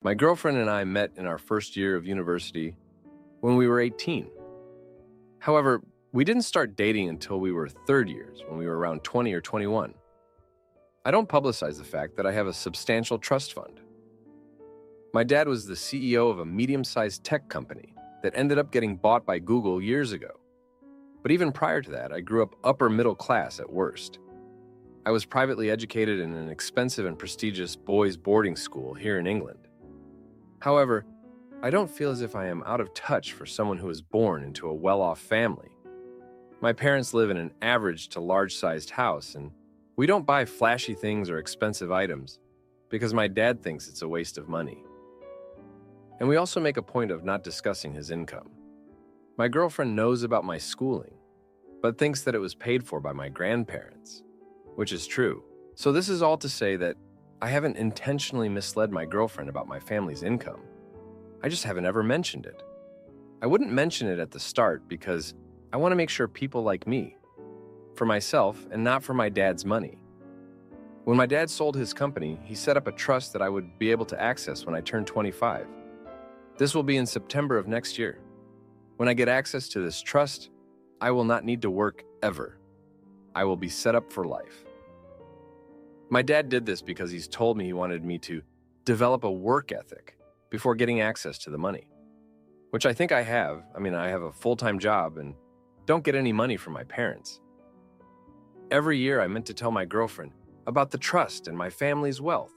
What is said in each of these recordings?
My girlfriend and I met in our first year of university when we were 18. However, we didn't start dating until we were third years, when we were around 20 or 21. I don't publicize the fact that I have a substantial trust fund. My dad was the CEO of a medium-sized tech company that ended up getting bought by Google years ago. But even prior to that, I grew up upper middle class at worst. I was privately educated in an expensive and prestigious boys' boarding school here in England. However, I don't feel as if I am out of touch for someone who was born into a well-off family. My parents live in an average to large-sized house, and we don't buy flashy things or expensive items because my dad thinks it's a waste of money. And we also make a point of not discussing his income. My girlfriend knows about my schooling, but thinks that it was paid for by my grandparents, which is true. So this is all to say that I haven't intentionally misled my girlfriend about my family's income. I just haven't ever mentioned it. I wouldn't mention it at the start because I want to make sure people like me, for myself and not for my dad's money. When my dad sold his company, he set up a trust that I would be able to access when I turned 25. This will be in September of next year. When I get access to this trust, I will not need to work ever. I will be set up for life. My dad did this because he's told me he wanted me to develop a work ethic before getting access to the money, which I think I have. I have a full-time job and don't get any money from my parents. Every year I meant to tell my girlfriend about the trust and my family's wealth,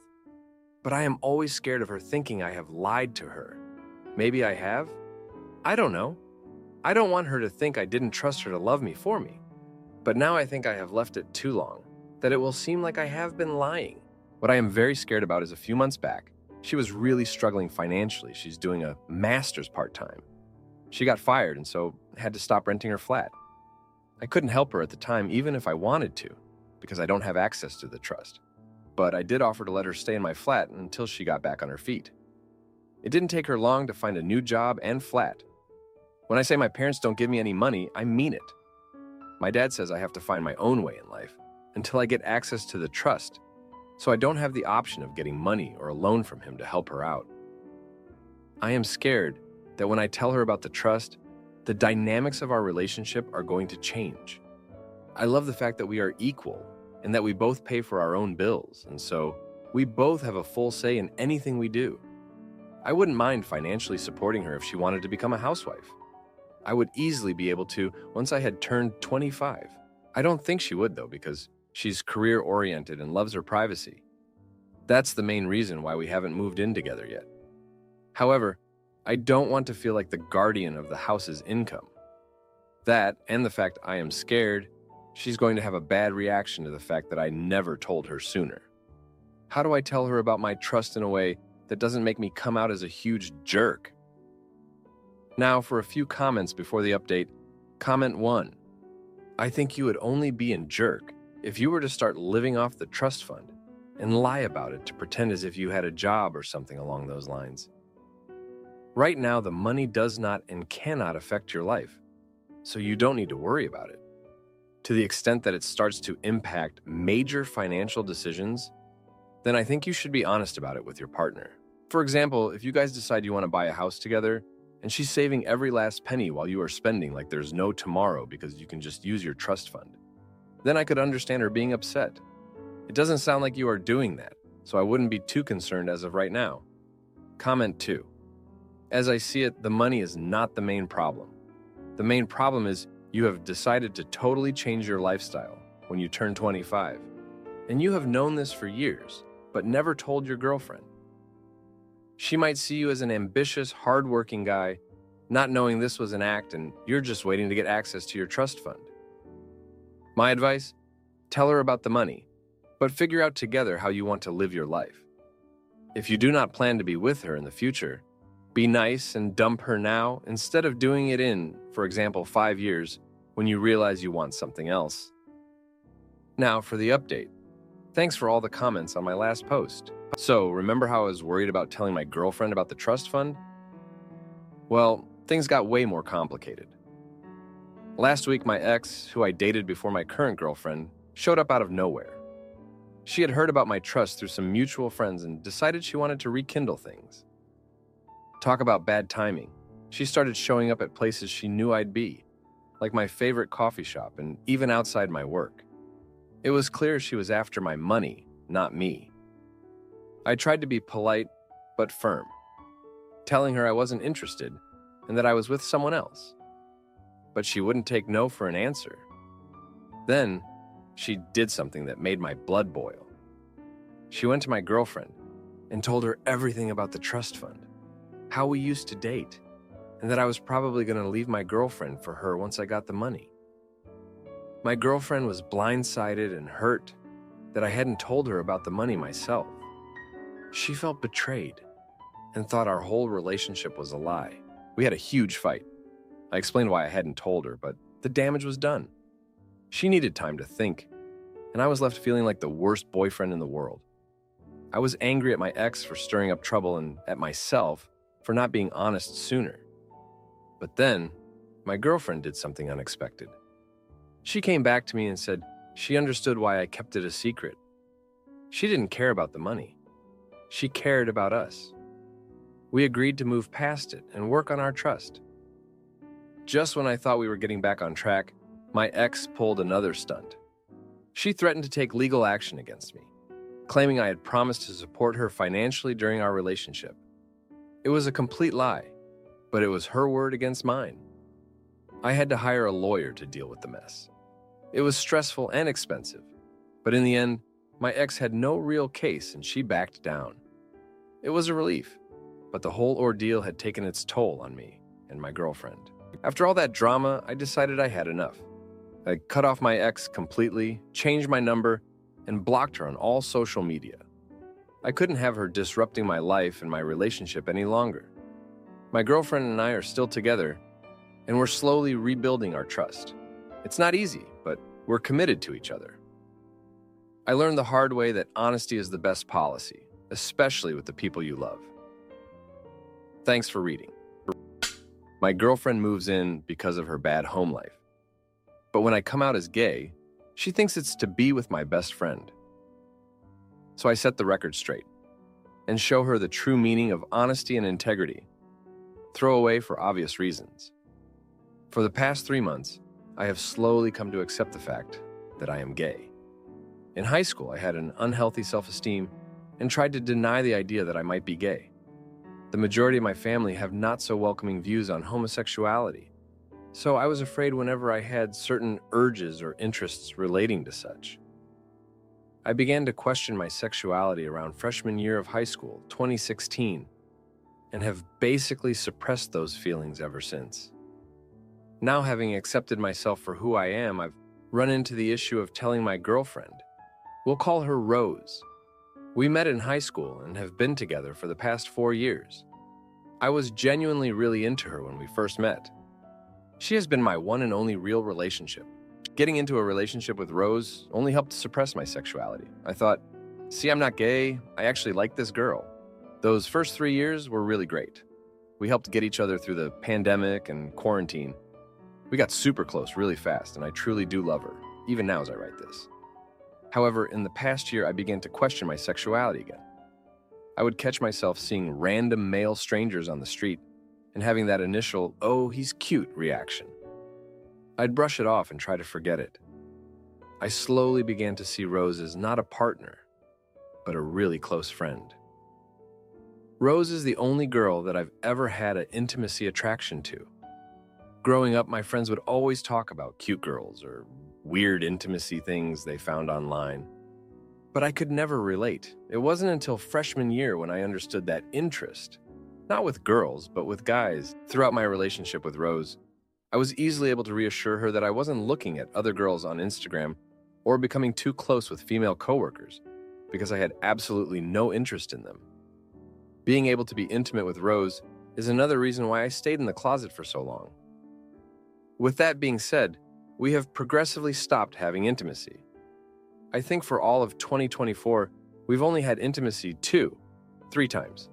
but I am always scared of her thinking I have lied to her. Maybe I have? I don't know. I don't want her to think I didn't trust her to love me for me. But now I think I have left it too long, that it will seem like I have been lying. What I am very scared about is a few months back, she was really struggling financially. She's doing a master's part-time. She got fired and so had to stop renting her flat. I couldn't help her at the time even if I wanted to, because I don't have access to the trust. But I did offer to let her stay in my flat until she got back on her feet. It didn't take her long to find a new job and flat. When I say my parents don't give me any money, I mean it. My dad says I have to find my own way in life until I get access to the trust, so I don't have the option of getting money or a loan from him to help her out. I am scared that when I tell her about the trust, the dynamics of our relationship are going to change. I love the fact that we are equal and that we both pay for our own bills, and so we both have a full say in anything we do. I wouldn't mind financially supporting her if she wanted to become a housewife. I would easily be able to once I had turned 25. I don't think she would, though, because she's career-oriented and loves her privacy. That's the main reason why we haven't moved in together yet. However, I don't want to feel like the guardian of the house's income. That, and the fact I am scared, she's going to have a bad reaction to the fact that I never told her sooner. How do I tell her about my trust in a way that doesn't make me come out as a huge jerk? Now, for a few comments before the update. Comment 1. I think you would only be a jerk if you were to start living off the trust fund and lie about it to pretend as if you had a job or something along those lines. Right now, the money does not and cannot affect your life, so you don't need to worry about it. To the extent that it starts to impact major financial decisions, then I think you should be honest about it with your partner. For example, if you guys decide you want to buy a house together, and she's saving every last penny while you are spending like there's no tomorrow because you can just use your trust fund, then I could understand her being upset. It doesn't sound like you are doing that, so I wouldn't be too concerned as of right now. Comment 2. As I see it, the money is not the main problem. The main problem is you have decided to totally change your lifestyle when you turn 25. And you have known this for years, but never told your girlfriend. She might see you as an ambitious, hardworking guy, not knowing this was an act and you're just waiting to get access to your trust fund. My advice? Tell her about the money, but figure out together how you want to live your life. If you do not plan to be with her in the future, be nice and dump her now instead of doing it in, for example, 5 years when you realize you want something else. Now for the update. Thanks for all the comments on my last post. So, remember how I was worried about telling my girlfriend about the trust fund? Well, things got way more complicated. Last week, my ex, who I dated before my current girlfriend, showed up out of nowhere. She had heard about my trust through some mutual friends and decided she wanted to rekindle things. Talk about bad timing. She started showing up at places she knew I'd be, like my favorite coffee shop and even outside my work. It was clear she was after my money, not me. I tried to be polite but firm, telling her I wasn't interested and that I was with someone else. But she wouldn't take no for an answer. Then, she did something that made my blood boil. She went to my girlfriend and told her everything about the trust fund, how we used to date, and that I was probably going to leave my girlfriend for her once I got the money. My girlfriend was blindsided and hurt that I hadn't told her about the money myself. She felt betrayed and thought our whole relationship was a lie. We had a huge fight. I explained why I hadn't told her, but the damage was done. She needed time to think, and I was left feeling like the worst boyfriend in the world. I was angry at my ex for stirring up trouble and at myself for not being honest sooner. But then, my girlfriend did something unexpected. She came back to me and said she understood why I kept it a secret. She didn't care about the money. She cared about us. We agreed to move past it and work on our trust. Just when I thought we were getting back on track, my ex pulled another stunt. She threatened to take legal action against me, claiming I had promised to support her financially during our relationship. It was a complete lie, but it was her word against mine. I had to hire a lawyer to deal with the mess. It was stressful and expensive, but in the end, my ex had no real case and she backed down. It was a relief, but the whole ordeal had taken its toll on me and my girlfriend. After all that drama, I decided I had enough. I cut off my ex completely, changed my number, and blocked her on all social media. I couldn't have her disrupting my life and my relationship any longer. My girlfriend and I are still together, and we're slowly rebuilding our trust. It's not easy, but we're committed to each other. I learned the hard way that honesty is the best policy, especially with the people you love. Thanks for reading. My girlfriend moves in because of her bad home life. But when I come out as gay, she thinks it's to be with my best friend. So I set the record straight and show her the true meaning of honesty and integrity. Throw away for obvious reasons. For the past 3 months, I have slowly come to accept the fact that I am gay. In high school, I had an unhealthy self-esteem and tried to deny the idea that I might be gay. The majority of my family have not so welcoming views on homosexuality, so I was afraid whenever I had certain urges or interests relating to such. I began to question my sexuality around freshman year of high school, 2016, and have basically suppressed those feelings ever since. Now, having accepted myself for who I am, I've run into the issue of telling my girlfriend. We'll call her Rose. We met in high school and have been together for the past 4 years. I was genuinely really into her when we first met. She has been my one and only real relationship. Getting into a relationship with Rose only helped suppress my sexuality. I thought, see, I'm not gay. I actually like this girl. Those first 3 years were really great. We helped get each other through the pandemic and quarantine. We got super close really fast, and I truly do love her, even now as I write this. However, in the past year, I began to question my sexuality again. I would catch myself seeing random male strangers on the street and having that initial, oh, he's cute reaction. I'd brush it off and try to forget it. I slowly began to see Rose as not a partner, but a really close friend. Rose is the only girl that I've ever had an intimacy attraction to. Growing up, my friends would always talk about cute girls or weird intimacy things they found online. But I could never relate. It wasn't until freshman year when I understood that interest, not with girls, but with guys. Throughout my relationship with Rose, I was easily able to reassure her that I wasn't looking at other girls on Instagram or becoming too close with female coworkers because I had absolutely no interest in them. Being able to be intimate with Rose is another reason why I stayed in the closet for so long. With that being said, we have progressively stopped having intimacy. I think for all of 2024, we've only had intimacy 3 times.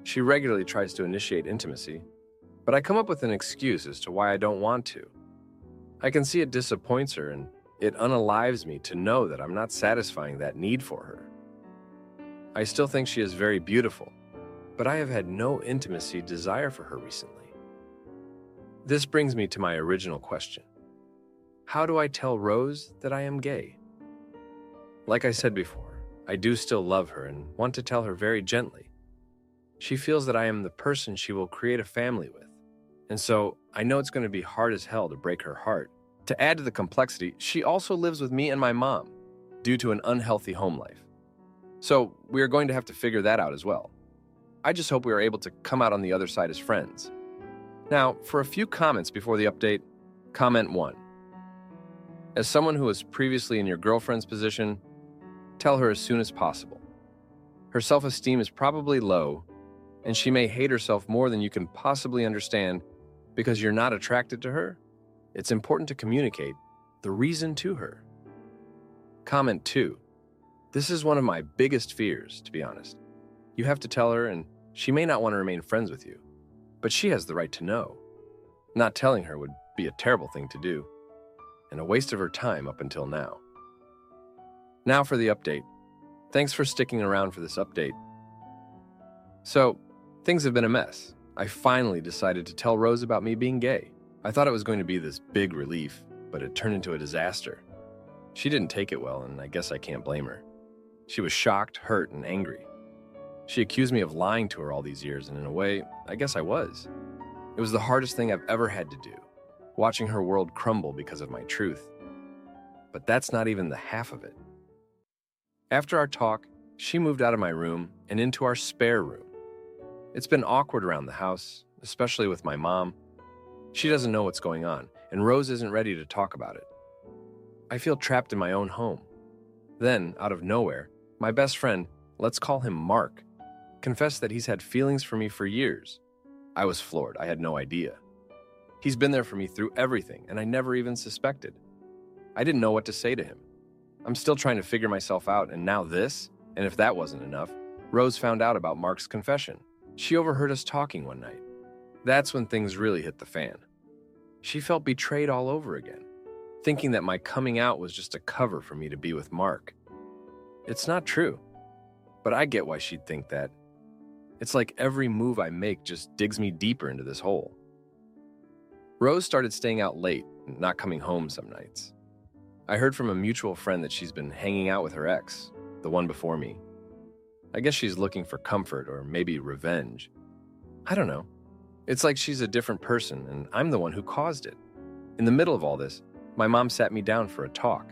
She regularly tries to initiate intimacy, but I come up with an excuse as to why I don't want to. I can see it disappoints her, and it unalives me to know that I'm not satisfying that need for her. I still think she is very beautiful, but I have had no intimacy desire for her recently. This brings me to my original question. How do I tell Rose that I am gay? Like I said before, I do still love her and want to tell her very gently. She feels that I am the person she will create a family with, and so I know it's going to be hard as hell to break her heart. To add to the complexity, she also lives with me and my mom due to an unhealthy home life. So we are going to have to figure that out as well. I just hope we are able to come out on the other side as friends. Now, for a few comments before the update, comment 1. As someone who was previously in your girlfriend's position, tell her as soon as possible. Her self-esteem is probably low, and she may hate herself more than you can possibly understand because you're not attracted to her. It's important to communicate the reason to her. Comment 2. This is one of my biggest fears, to be honest. You have to tell her, and she may not want to remain friends with you, but she has the right to know. Not telling her would be a terrible thing to do, and a waste of her time up until now. Now for the update. Thanks for sticking around for this update. So, things have been a mess. I finally decided to tell Rose about me being gay. I thought it was going to be this big relief, but it turned into a disaster. She didn't take it well, and I guess I can't blame her. She was shocked, hurt, and angry. She accused me of lying to her all these years, and in a way, I guess I was. It was the hardest thing I've ever had to do, watching her world crumble because of my truth. But that's not even the half of it. After our talk, she moved out of my room and into our spare room. It's been awkward around the house, especially with my mom. She doesn't know what's going on, and Rose isn't ready to talk about it. I feel trapped in my own home. Then, out of nowhere, my best friend, let's call him Mark, confessed that he's had feelings for me for years. I was floored. I had no idea. He's been there for me through everything, and I never even suspected. I didn't know what to say to him. I'm still trying to figure myself out, and now this? And if that wasn't enough, Rose found out about Mark's confession. She overheard us talking one night. That's when things really hit the fan. She felt betrayed all over again, thinking that my coming out was just a cover for me to be with Mark. It's not true, but I get why she'd think that. It's like every move I make just digs me deeper into this hole. Rose started staying out late and not coming home some nights. I heard from a mutual friend that she's been hanging out with her ex, the one before me. I guess she's looking for comfort or maybe revenge. I don't know. It's like she's a different person and I'm the one who caused it. In the middle of all this, my mom sat me down for a talk.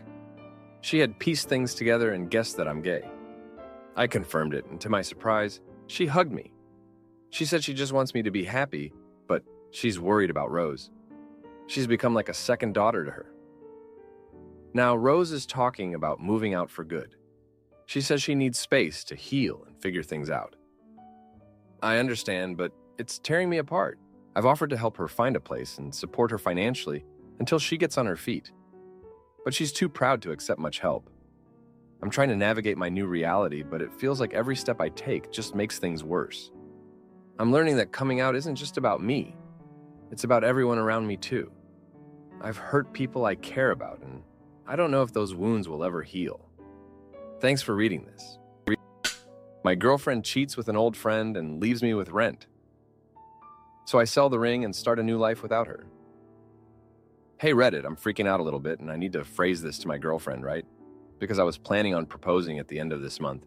She had pieced things together and guessed that I'm gay. I confirmed it, and to my surprise, she hugged me. She said she just wants me to be happy, but she's worried about Rose. She's become like a second daughter to her. Now, Rose is talking about moving out for good. She says she needs space to heal and figure things out. I understand, but it's tearing me apart. I've offered to help her find a place and support her financially until she gets on her feet. But she's too proud to accept much help. I'm trying to navigate my new reality, but it feels like every step I take just makes things worse. I'm learning that coming out isn't just about me. It's about everyone around me too. I've hurt people I care about, and I don't know if those wounds will ever heal. Thanks for reading this. My girlfriend cheats with an old friend and leaves me with rent. So I sell the ring and start a new life without her. Hey Reddit, I'm freaking out a little bit and I need to phrase this to my girlfriend, right? Because I was planning on proposing at the end of this month.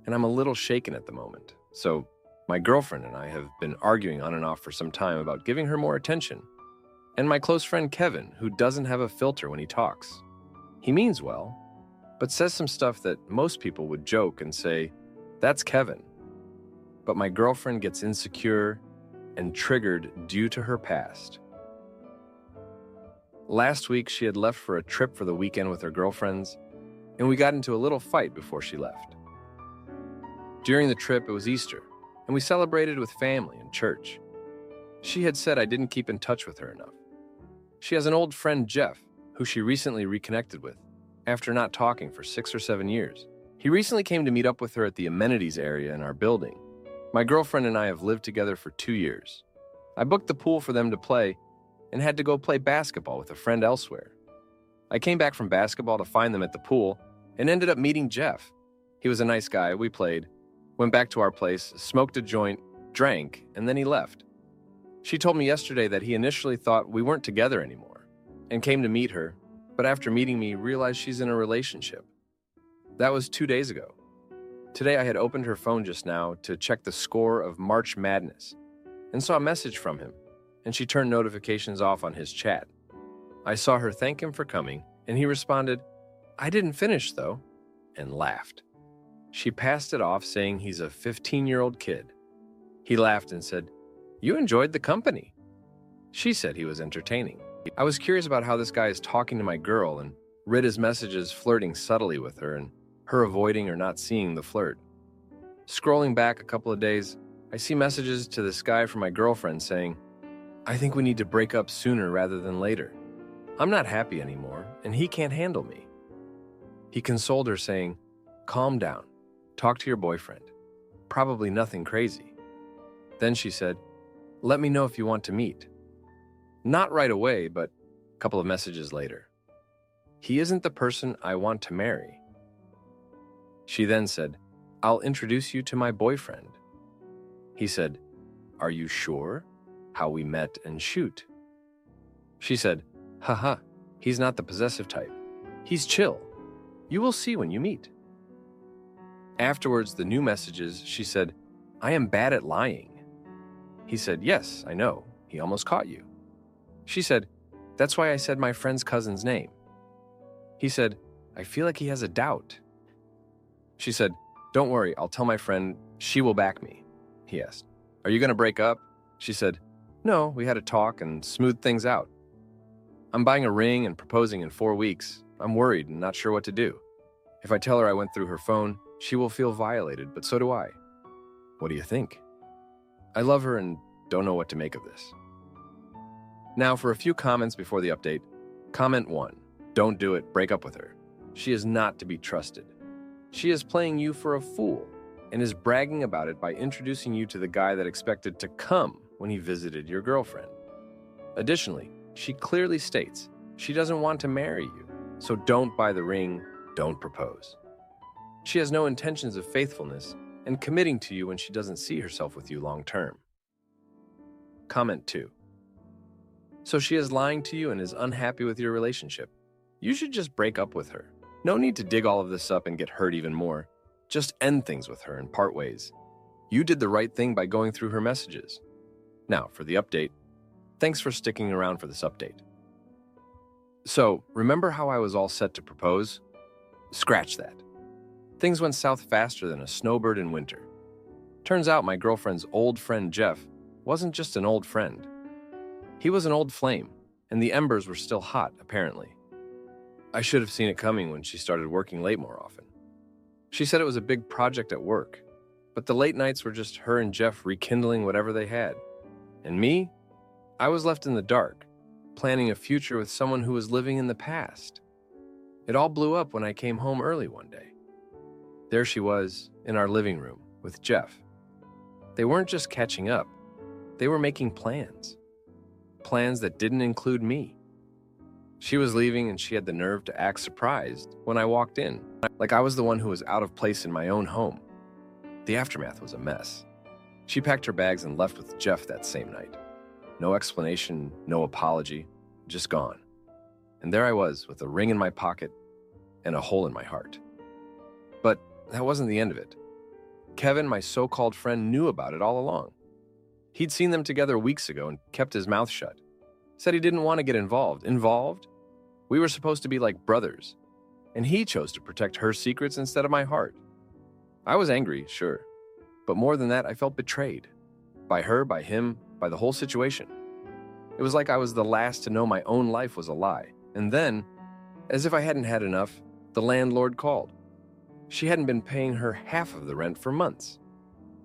And I'm a little shaken at the moment. So my girlfriend and I have been arguing on and off for some time about giving her more attention. And my close friend Kevin, who doesn't have a filter when he talks. He means well, but says some stuff that most people would joke and say, that's Kevin. But my girlfriend gets insecure and triggered due to her past. Last week, she had left for a trip for the weekend with her girlfriends, and we got into a little fight before she left. During the trip, it was Easter, and we celebrated with family and church. She had said I didn't keep in touch with her enough. She has an old friend, Jeff, who she recently reconnected with, after not talking for 6 or 7 years. He recently came to meet up with her at the amenities area in our building. My girlfriend and I have lived together for 2 years. I booked the pool for them to play and had to go play basketball with a friend elsewhere. I came back from basketball to find them at the pool and ended up meeting Jeff. He was a nice guy, we played, Went back to our place, smoked a joint, drank, and then he left. She told me yesterday that he initially thought we weren't together anymore and came to meet her, but after meeting me, realized she's in a relationship. That was 2 days ago. Today I had opened her phone just now to check the score of March Madness and saw a message from him, and she turned notifications off on his chat. I saw her thank him for coming, and he responded, "I didn't finish though," and laughed. She passed it off saying he's a 15-year-old kid. He laughed and said, "You enjoyed the company." She said he was entertaining. I was curious about how this guy is talking to my girl and read his messages flirting subtly with her and her avoiding or not seeing the flirt. Scrolling back a couple of days, I see messages to this guy from my girlfriend saying, "I think we need to break up sooner rather than later. I'm not happy anymore, and he can't handle me." He consoled her saying, "Calm down. Talk to your boyfriend. Probably nothing crazy." Then she said, "Let me know if you want to meet." Not right away, but a couple of messages later. "He isn't the person I want to marry." She then said, "I'll introduce you to my boyfriend." He said, "Are you sure? How we met and shoot." She said, "Haha, he's not the possessive type. He's chill. You will see when you meet." Afterwards, the new messages, she said, "I am bad at lying." He said, "Yes, I know. He almost caught you." She said, "That's why I said my friend's cousin's name." He said, "I feel like he has a doubt." She said, "Don't worry, I'll tell my friend. She will back me." He asked, "Are you going to break up?" She said, "No, we had a talk and smoothed things out. I'm buying a ring and proposing in 4 weeks. I'm worried and not sure what to do. If I tell her I went through her phone, she will feel violated, but so do I. What do you think? I love her and don't know what to make of this." Now for a few comments before the update. Comment 1. Don't do it, break up with her. She is not to be trusted. She is playing you for a fool and is bragging about it by introducing you to the guy that expected to come when he visited your girlfriend. Additionally, she clearly states she doesn't want to marry you, so don't buy the ring, don't propose. She has no intentions of faithfulness and committing to you when she doesn't see herself with you long term. Comment 2. So she is lying to you and is unhappy with your relationship. You should just break up with her. No need to dig all of this up and get hurt even more. Just end things with her and part ways. You did the right thing by going through her messages. Now, for the update. Thanks for sticking around for this update. So, remember how I was all set to propose? Scratch that. Things went south faster than a snowbird in winter. Turns out my girlfriend's old friend Jeff wasn't just an old friend. He was an old flame, and the embers were still hot, apparently. I should have seen it coming when she started working late more often. She said it was a big project at work, but the late nights were just her and Jeff rekindling whatever they had. And me? I was left in the dark, planning a future with someone who was living in the past. It all blew up when I came home early one day. There she was, in our living room, with Jeff. They weren't just catching up, they were making plans. Plans that didn't include me. She was leaving and she had the nerve to act surprised when I walked in, like I was the one who was out of place in my own home. The aftermath was a mess. She packed her bags and left with Jeff that same night. No explanation, no apology, just gone. And there I was with a ring in my pocket and a hole in my heart. But that wasn't the end of it. Kevin, my so-called friend, knew about it all along. He'd seen them together weeks ago and kept his mouth shut. Said he didn't want to get involved. Involved? We were supposed to be like brothers. And he chose to protect her secrets instead of my heart. I was angry, sure. But more than that, I felt betrayed. By her, by him, by the whole situation. It was like I was the last to know my own life was a lie. And then, as if I hadn't had enough, the landlord called. She hadn't been paying her half of the rent for months.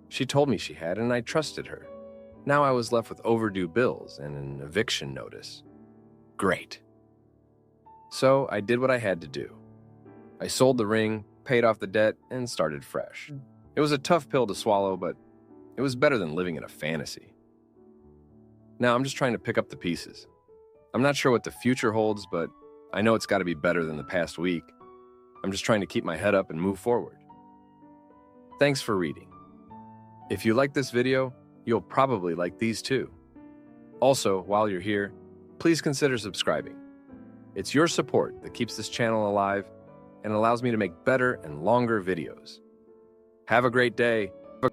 She told me she had, and I trusted her. Now I was left with overdue bills and an eviction notice. Great. So I did what I had to do. I sold the ring, paid off the debt, and started fresh. It was a tough pill to swallow, but it was better than living in a fantasy. Now I'm just trying to pick up the pieces. I'm not sure what the future holds, but I know it's got to be better than the past week. I'm just trying to keep my head up and move forward. Thanks for reading. If you like this video, you'll probably like these too. Also, while you're here, please consider subscribing. It's your support that keeps this channel alive and allows me to make better and longer videos. Have a great day,